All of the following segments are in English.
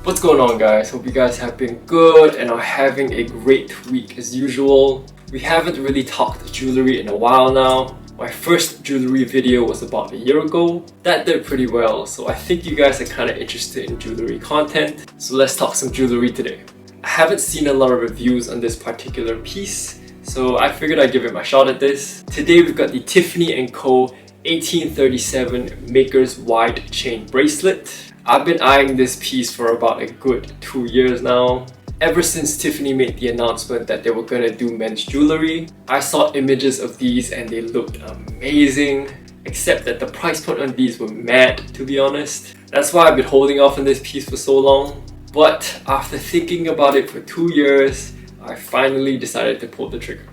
What's going on, guys? Hope you guys have been good and are having a great week as usual. We haven't really talked jewelry in a while now. My first jewelry video was about a year ago. That did pretty well, so I think you guys are kind of interested in jewelry content. So let's talk some jewelry today. I haven't seen a lot of reviews on this particular piece, so I figured I'd give it my shot at this. Today we've got the Tiffany & Co. 1837 Maker's Wide Chain Bracelet. I've been eyeing this piece for about a good 2 years now. Ever since Tiffany made the announcement that they were gonna do men's jewelry, I saw images of these and they looked amazing, except that the price point on these were mad, to be honest. That's why I've been holding off on this piece for so long. But after thinking about it for 2 years, I finally decided to pull the trigger.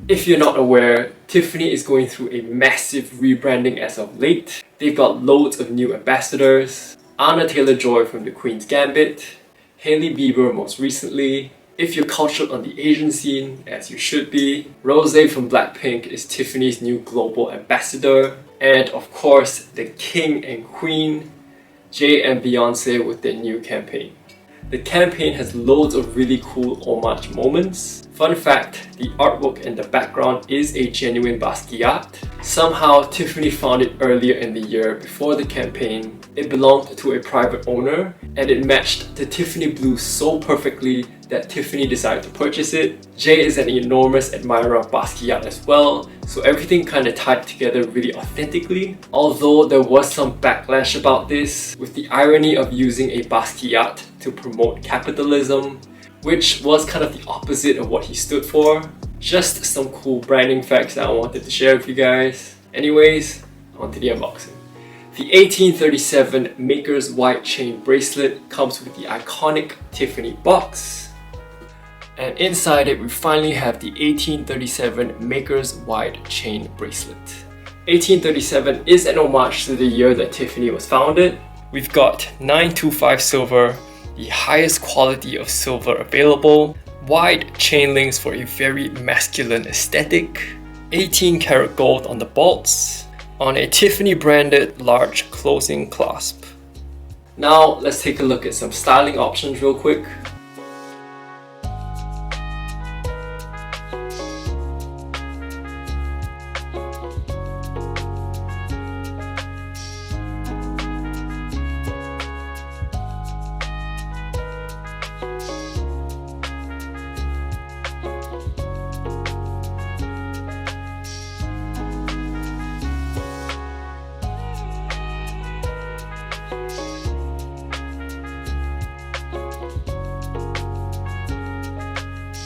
If you're not aware, Tiffany is going through a massive rebranding as of late. They've got loads of new ambassadors. Anna Taylor-Joy from the Queen's Gambit, Hailey Bieber most recently. If you're cultured on the Asian scene, as you should be, Rosé from Blackpink is Tiffany's new global ambassador. And of course, the King and Queen, Jay and Beyonce with their new campaign. The campaign has loads of really cool homage moments. Fun fact, the artwork in the background is a genuine Basquiat. Somehow, Tiffany found it earlier in the year before the campaign. It belonged to a private owner and it matched the Tiffany blue so perfectly that Tiffany decided to purchase it. Jay is an enormous admirer of Basquiat as well, so everything kind of tied together really authentically. Although there was some backlash about this, with the irony of using a Basquiat to promote capitalism, which was kind of the opposite of what he stood for. Just some cool branding facts that I wanted to share with you guys. Anyways, on to the unboxing. The 1837 Maker's Wide Chain Bracelet comes with the iconic Tiffany box. And inside it, we finally have the 1837 Maker's Wide Chain Bracelet. 1837 is an homage to the year that Tiffany was founded. We've got 925 silver, the highest quality of silver available, wide chain links for a very masculine aesthetic, 18 karat gold on the bolts, on a Tiffany branded large closing clasp. Now let's take a look at some styling options real quick.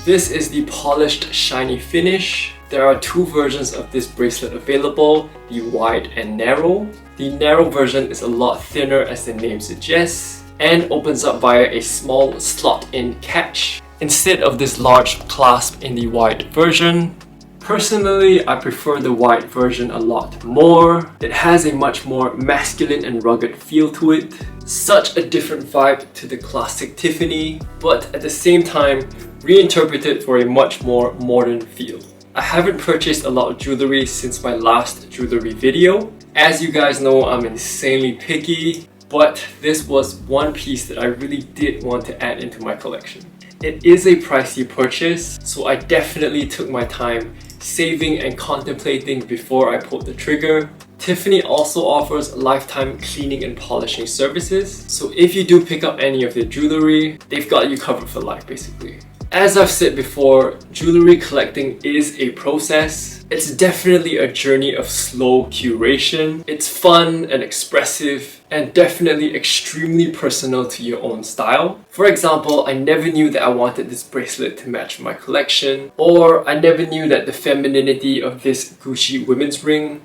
This is the polished shiny finish. There are two versions of this bracelet available, the wide and narrow. The narrow version is a lot thinner as the name suggests and opens up via a small slot-in catch instead of this large clasp in the wide version. Personally, I prefer the wide version a lot more. It has a much more masculine and rugged feel to it. Such a different vibe to the classic Tiffany, but at the same time, reinterpreted for a much more modern feel. I haven't purchased a lot of jewelry since my last jewelry video. As you guys know, I'm insanely picky, but this was one piece that I really did want to add into my collection. It is a pricey purchase, so I definitely took my time saving and contemplating before I pulled the trigger. Tiffany also offers lifetime cleaning and polishing services, so if you do pick up any of their jewelry, they've got you covered for life basically. As I've said before, jewelry collecting is a process. It's definitely a journey of slow curation. It's fun and expressive and definitely extremely personal to your own style. For example, I never knew that I wanted this bracelet to match my collection, or I never knew that the femininity of this Gucci women's ring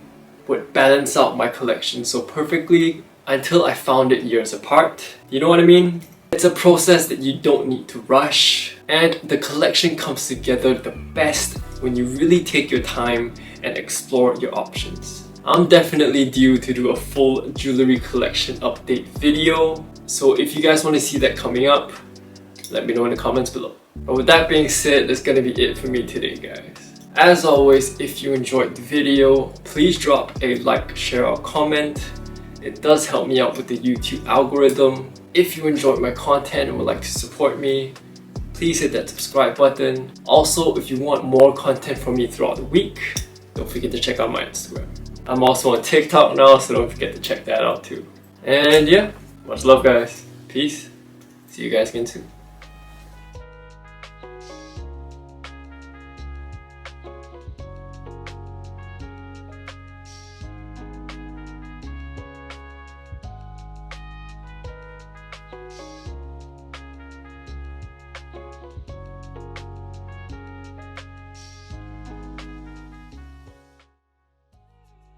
would balance out my collection so perfectly until I found it years apart. You know what I mean? It's a process that you don't need to rush, and the collection comes together the best when you really take your time and explore your options. I'm definitely due to do a full jewelry collection update video, so if you guys want to see that coming up, let me know in the comments below. But with that being said, that's gonna be it for me today, guys. As always, if you enjoyed the video, please drop a like, share, or comment. It does help me out with the YouTube algorithm. If you enjoyed my content and would like to support me, please hit that subscribe button. Also, if you want more content from me throughout the week, don't forget to check out my Instagram. I'm also on TikTok now, so don't forget to check that out too. And yeah, much love guys. Peace. See you guys again soon.